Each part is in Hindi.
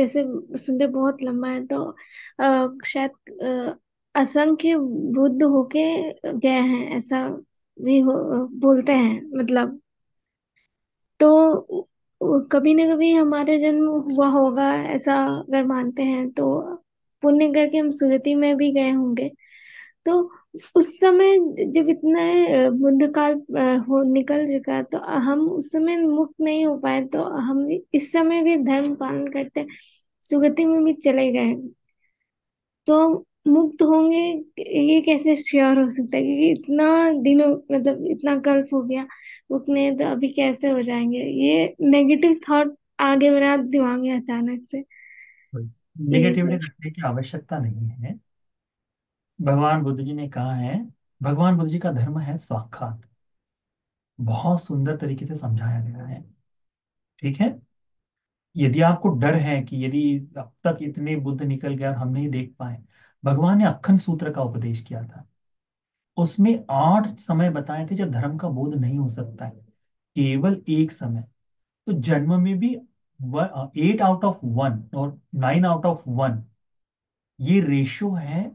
जैसे सुनते बहुत लंबा है तो शायद असंख्य बुद्ध होके गए हैं, ऐसा भी बोलते हैं मतलब। तो कभी ना कभी हमारे जन्म हुआ होगा, ऐसा अगर मानते हैं तो पुण्य करके हम सुगति में भी गए होंगे। तो उस समय जब इतना बुद्ध काल हो निकल चुका, तो हम उस समय मुक्त नहीं हो पाए, तो हम इस समय भी धर्म पालन करते सुगति में भी चले गए, तो मुक्त होंगे ये कैसे श्योर हो सकता है? क्योंकि इतना दिनों मतलब इतना कल्प हो गया मुक्त नहीं, तो अभी कैसे हो जाएंगे? ये नेगेटिव थॉट आगे मेरा दिमाग में अचानक से। यही नेगेटिविटी सब। रखने की आवश्यकता नहीं है। भगवान बुद्ध जी ने कहा है, भगवान बुद्ध जी का धर्म है स्वाक्षात। बहुत सुंदर तरीके से समझाया गया है। ठीक है। यदि आपको डर है कि यदि अब तक इतने बुद्ध निकल गए और हम नहीं देख पाए, भगवान ने अक्खन सूत्र का उपदेश किया था। उसमें 8 समय बताए थे जब धर्म का बोध नहीं हो सकता है। केवल एक समय। तो जन्म में भी 8 आउट ऑफ 1 और 9 आउट ऑफ 1, ये रेशो है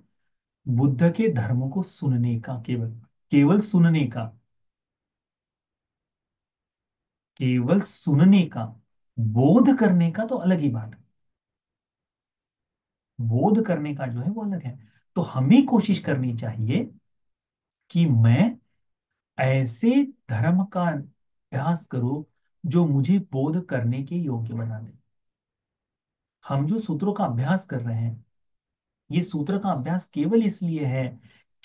बुद्ध के धर्म को सुनने का। केवल केवल सुनने का। केवल सुनने का। बोध करने का तो अलग ही बात है। बोध करने का जो है वो अलग है। तो हमें कोशिश करनी चाहिए कि मैं ऐसे धर्म का अभ्यास करूं जो मुझे बोध करने के योग्य बना दे। हम जो सूत्रों का अभ्यास कर रहे हैं, ये सूत्र का अभ्यास केवल इसलिए है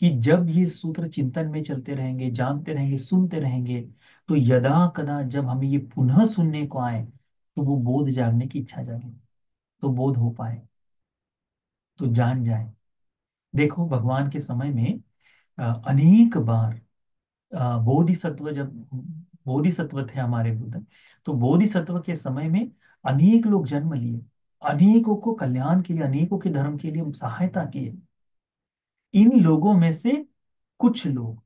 कि जब ये सूत्र चिंतन में चलते रहेंगे, जानते रहेंगे, सुनते रहेंगे, तो यदा कदा जब हमें ये पुनः सुनने को आए, तो वो बोध जागने की इच्छा जागे, तो बोध हो पाए, तो जान जाए। देखो भगवान के समय में अनेक बार बोधिसत्व, जब बोधिसत्व थे हमारे बुद्ध, तो बोधिसत्व के समय में अनेक लोग जन्म लिए, अनेकों को कल्याण के लिए, अनेकों के धर्म के लिए सहायता किए। इन लोगों में से कुछ लोग,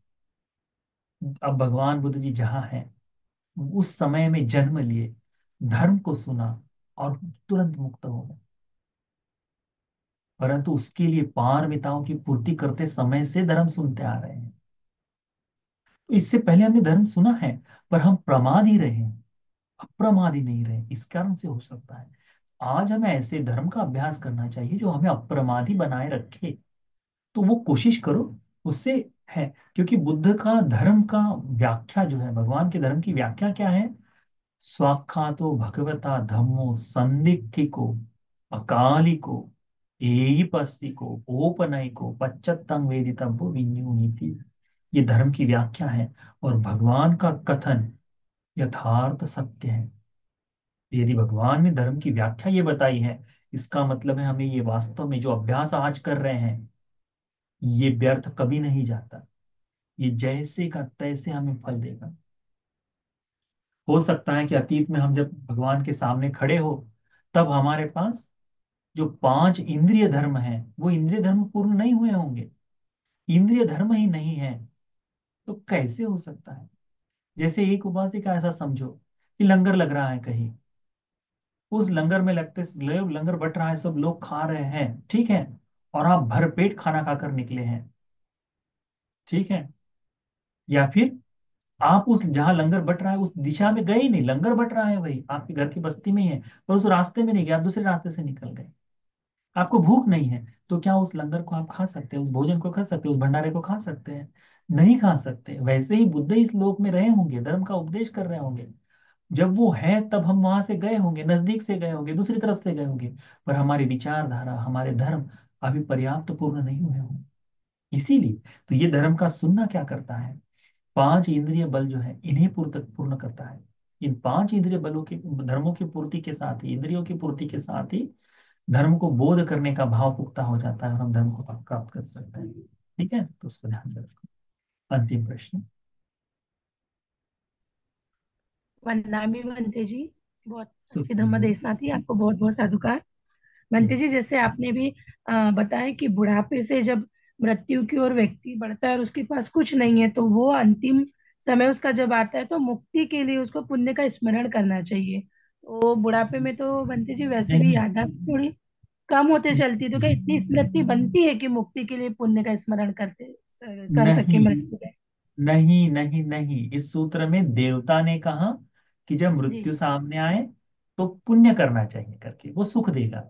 अब भगवान बुद्ध जी जहाँ हैं, उस समय में जन्म लिए, धर्म को सुना और तुरंत मुक्त हो गए। परंतु उसके लिए पारमिताओं की पूर्ति करते समय से धर्म सुनते आ रहे हैं। तो इससे पहले हमने धर्म सुना है, पर हम प्रमाद ही रहे हैं, अप्रमाद ही नहीं रहे। इस कारण से हो सकता है आज हमें ऐसे धर्म का अभ्यास करना चाहिए जो हमें अप्रमादी बनाए रखे। तो वो कोशिश करो, उससे है। क्योंकि बुद्ध का धर्म का व्याख्या जो है, भगवान के धर्म की व्याख्या क्या है? स्वाख्यातो भगवता धम्मो संदिग्धिको अकालिको एहिपस्थिको ओपनयिको पश्चत्तंग वेदितव्यो विन्युनीति। ये धर्म की व्याख्या है। और भगवान का कथन यथार्थ सत्य है। यदि भगवान ने धर्म की व्याख्या ये बताई है, इसका मतलब है हमें ये वास्तव में जो अभ्यास आज कर रहे हैं, ये व्यर्थ कभी नहीं जाता। ये जैसे का तैसे हमें फल देगा। हो सकता है कि अतीत में हम जब भगवान के सामने खड़े हो, तब हमारे पास जो 5 इंद्रिय धर्म हैं, वो इंद्रिय धर्म पूर्ण नहीं हुए होंगे। इंद्रिय धर्म ही नहीं है, तो कैसे हो सकता है? जैसे एक उपास्य का ऐसा समझो कि लंगर लग रहा है कहीं, उस लंगर में लंगर बट रहा है, सब लोग खा रहे हैं, ठीक है, और आप भरपेट खाना खाकर निकले हैं, ठीक है। या फिर आप उस जहां लंगर बट रहा है उस दिशा में गए ही नहीं, लंगर बट रहा है वही आपके घर की बस्ती में ही है, पर उस रास्ते में नहीं गए, आप दूसरे रास्ते से निकल गए। आपको भूख नहीं है, तो क्या उस लंगर को आप खा सकते हैं? उस भोजन को खा सकते हैं? उस भंडारे को खा सकते हैं? नहीं खा सकते। वैसे ही बुद्ध इस लोक में रहे होंगे, धर्म का उपदेश कर रहे होंगे। जब वो है तब हम वहां से गए होंगे, नजदीक से गए होंगे, दूसरी तरफ से गए होंगे, पर हमारी विचारधारा, हमारे धर्म अभी पर्याप्त पूर्ण नहीं हुए होंगे। इसीलिए तो ये धर्म का सुनना क्या करता है, 5 इंद्रिय बल जो है इन्हें पूर्ण पूर्ण करता है। इन 5 इंद्रिय बलों की, धर्मों की पूर्ति के साथ ही, इंद्रियों की पूर्ति के साथ ही धर्म को बोध करने का भाव पुख्ता हो जाता है और हम धर्म को प्राप्त कर सकते हैं। ठीक है, तो उसको ध्यान में रखो। अंतिम प्रश्न। वंदनामि बनते जी, बहुत अच्छी धम्म सुखी। देशना थी, आपको बहुत बहुत साधुकार। बनते जी, जैसे आपने भी बताया कि बुढ़ापे से जब मृत्यु की ओर व्यक्ति बढ़ता है और उसके पास कुछ नहीं है, तो वो अंतिम समय उसका जब आता है तो मुक्ति के लिए उसको पुण्य का स्मरण करना चाहिए। वो बुढ़ापे में तो बनती जी वैसे भी नहीं याददाश्त थोड़ी कम होते चलती है, तो क्या इतनी स्मृति बनती है कि मुक्ति के लिए पुण्य का स्मरण करते कर सके नहीं मृत्यु में? नहीं नहीं नहीं, इस सूत्र में देवता ने कहा कि जब जी। मृत्यु सामने आए तो पुण्य करना चाहिए करके वो सुख देगा।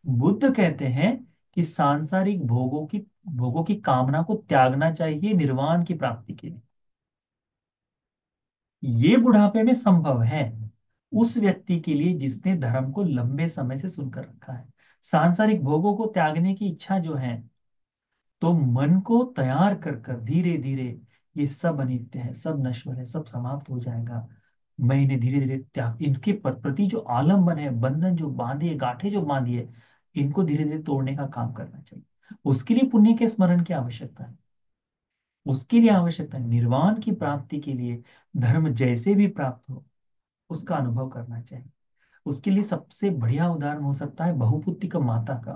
बुद्ध कहते हैं कि सांसारिक भोगों की कामना को त्यागना चाहिए निर्वाण की प्राप्ति के लिए। ये बुढ़ापे में संभव है उस व्यक्ति के लिए जिसने धर्म को लंबे समय से सुनकर रखा है। सांसारिक भोगों को त्यागने की इच्छा जो है, तो मन को तैयार कर कर धीरे धीरे, ये सब अनित्य है, सब नश्वर है, सब समाप्त हो जाएगा, मैं इन्हें धीरे धीरे त्याग, इनके प्रति जो आलम्बन है, बंधन जो बांधी है, गांठें जो बांधी है, इनको धीरे धीरे तोड़ने का काम करना चाहिए। उसके लिए पुण्य के स्मरण की आवश्यकता है। उसके लिए आवश्यकता है निर्वाण की प्राप्ति के लिए धर्म जैसे भी प्राप्त हो उसका अनुभव करना चाहिए। उसके लिए सबसे बढ़िया उदाहरण हो सकता है बहुपुत्री का माता का।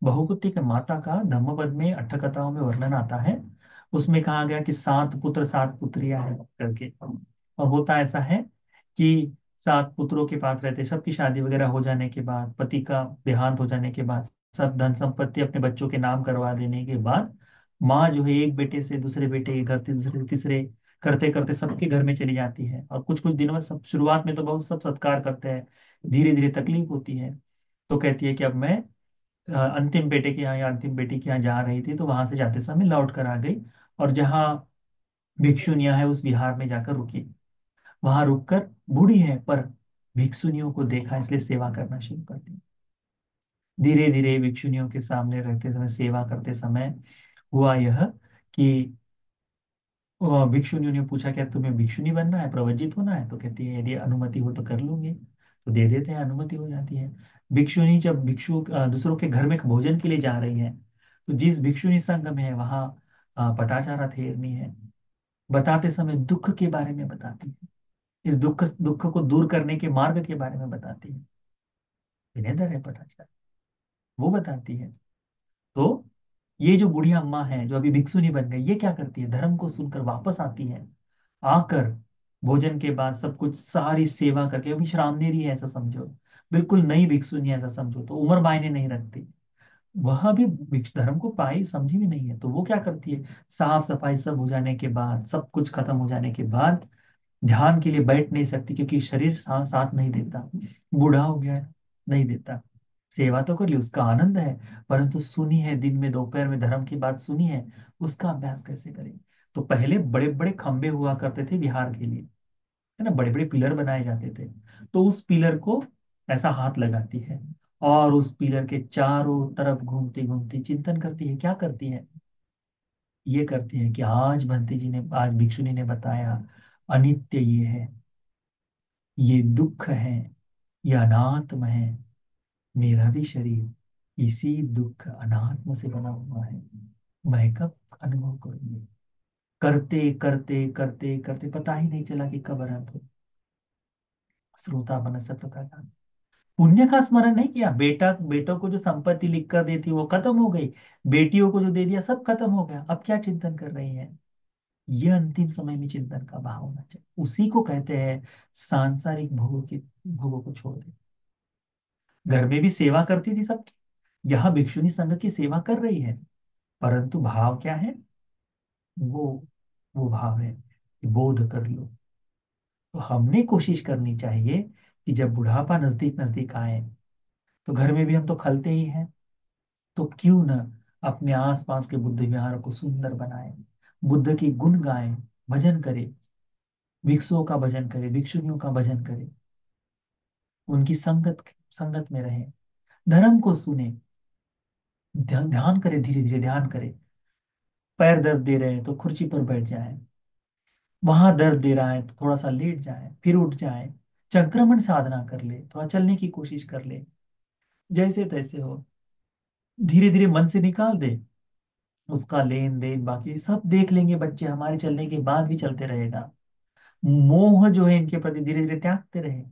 बहुपुत्री के माता का धम्मपद में, अट्ठ कथाओं में वर्णन आता है। उसमें कहा गया कि 7 पुत्र 7 पुत्रियां हैं करके। और होता ऐसा है कि 7 पुत्रों के पास रहते, सबकी शादी वगैरह हो जाने के बाद, पति का देहांत हो जाने के बाद, सब धन संपत्ति अपने बच्चों के नाम करवा देने के बाद, माँ जो है एक बेटे से दूसरे बेटे के घर, दूसरे से तीसरे करते करते सबके घर में चली जाती है। और कुछ कुछ दिनों में, सब शुरुआत में तो बहुत सब सत्कार करते हैं, धीरे धीरे तकलीफ होती है। तो कहती है कि अब मैं अंतिम बेटे के यहाँ या अंतिम बेटी के यहाँ जा रही थी, तो वहां से जाते समय लौट कर आ गई। और जहाँ भिक्षुनियां है उस विहार में जाकर रुकी। वहां रुककर, बूढ़ी है पर भिक्षुनियों को देखा इसलिए सेवा करना शुरू कर दी। धीरे धीरे भिक्षुनियों के सामने रहते समय, सेवा करते समय हुआ यह कि भिक्षुनियों ने पूछा, क्या तुम्हें भिक्षुनी बनना है, प्रवजित होना है? तो कहती है यदि अनुमति हो तो कर लूंगी। तो दे देते हैं, अनुमति हो जाती है। भिक्षुनी जब दूसरों के घर में भोजन के लिए जा रही है, तो जिस भिक्षुनी संघ में है वहां पटाचारा थेरनी है। बताते समय दुख के बारे में बताती है, इस दुख दुख को दूर करने के मार्ग के बारे में बताती है। विनयधर है पटाचारा, वो बताती है। तो ये जो बूढ़ी अम्मा है जो अभी भिक्षुनी बन गई, ये क्या करती है, धर्म को सुनकर वापस आती है। आकर भोजन के बाद सब कुछ सारी सेवा करके, अभी विश्राम ले रही है ऐसा समझो, बिल्कुल नई भिक्षुनी है ऐसा समझो, तो उम्र मायने नहीं रखती। वह भी धर्म को पाई समझी भी नहीं है, तो वो क्या करती है, साफ सफाई सब हो जाने के बाद, सब कुछ खत्म हो जाने के बाद, ध्यान के लिए बैठ नहीं सकती क्योंकि शरीर साथ नहीं देता, बूढ़ा हो गया है, नहीं देता। सेवा तो कर ली, उसका आनंद है, परंतु सुनी है दिन में दोपहर में धर्म की बात सुनी है, उसका अभ्यास कैसे करें? तो पहले बड़े बड़े खंबे हुआ करते थे विहार के लिए, है ना, बड़े बड़े पिलर बनाए जाते थे। तो उस पिलर को ऐसा हाथ लगाती है और उस पिलर के चारों तरफ घूमती घूमती चिंतन करती है। क्या करती है? ये करती है कि आज बंती जी ने, आज भिक्षुनी ने बताया, अनित्य ये है, ये दुख है, ये अनात्म है, मेरा भी शरीर इसी दुख अनात्म से बना हुआ है, मैं कब अनुभव करूंगी? करते करते करते करते पता ही नहीं चला कि कब अनंत हो। श्रोता बनस प्रकार। पुण्य का स्मरण नहीं किया, बेटों को जो संपत्ति लिख कर दी थी वो खत्म हो गई, बेटियों को जो दे दिया सब खत्म हो गया, अब क्या चिंतन कर रही है? ये अंतिम समय में चिंतन का भाव होना चाहिए, उसी को कहते हैं सांसारिक भोगों को छोड़ दे। घर में भी सेवा करती थी सबकी, यहाँ भिक्षुनी संघ की सेवा कर रही है, परंतु भाव क्या है? वो वो भाव है कि बोध कर लो। तो हमने कोशिश करनी चाहिए कि जब बुढ़ापा नजदीक नजदीक आए, तो घर में भी हम तो खलते ही हैं, तो क्यों न अपने आसपास के बुद्ध विहारों को सुंदर बनाए, बुद्ध की गुण गाएं, भजन करें, भिक्षुओं का भजन करें, भिक्षुनियों का भजन करें, उनकी संगत में रहें, धर्म को सुने, ध्यान ध्यान करें, धीरे धीरे ध्यान करें। पैर दर्द दे रहे हैं तो कुर्सी पर बैठ जाएं, वहां दर्द दे रहा है तो थोड़ा सा लेट जाएं, फिर उठ जाएं, संक्रमण साधना कर ले, थोड़ा चलने की कोशिश कर ले, जैसे तैसे हो, धीरे धीरे मन से निकाल दे। उसका लेन देन बाकी सब देख लेंगे बच्चे, हमारे चलने के बाद भी चलते रहेगा। मोह जो है इनके प्रति धीरे धीरे त्यागते रहे।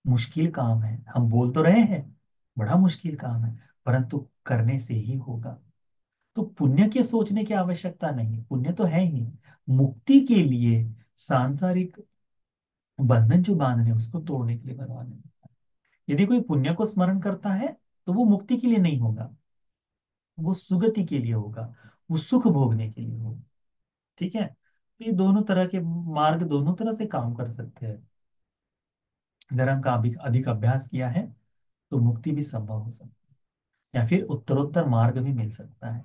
मुश्किल काम है, हम बोल तो रहे हैं, बड़ा मुश्किल काम है, परंतु करने से ही होगा। तो पुण्य के सोचने की आवश्यकता नहीं, पुण्य तो है ही। मुक्ति के लिए सांसारिक बंधन जो बांध रहे हैं उसको तोड़ने के लिए भगवान ने बताया। यदि कोई पुण्य को स्मरण करता है तो वो मुक्ति के लिए नहीं होगा, वो सुगति के लिए होगा, वो सुख भोगने के लिए होगा। ठीक है, तो ये दोनों तरह के मार्ग दोनों तरह से काम कर सकते हैं। धर्म का अधिक अधिक अभ्यास किया है तो मुक्ति भी संभव हो सकती है, या फिर उत्तरोत्तर मार्ग भी मिल सकता है।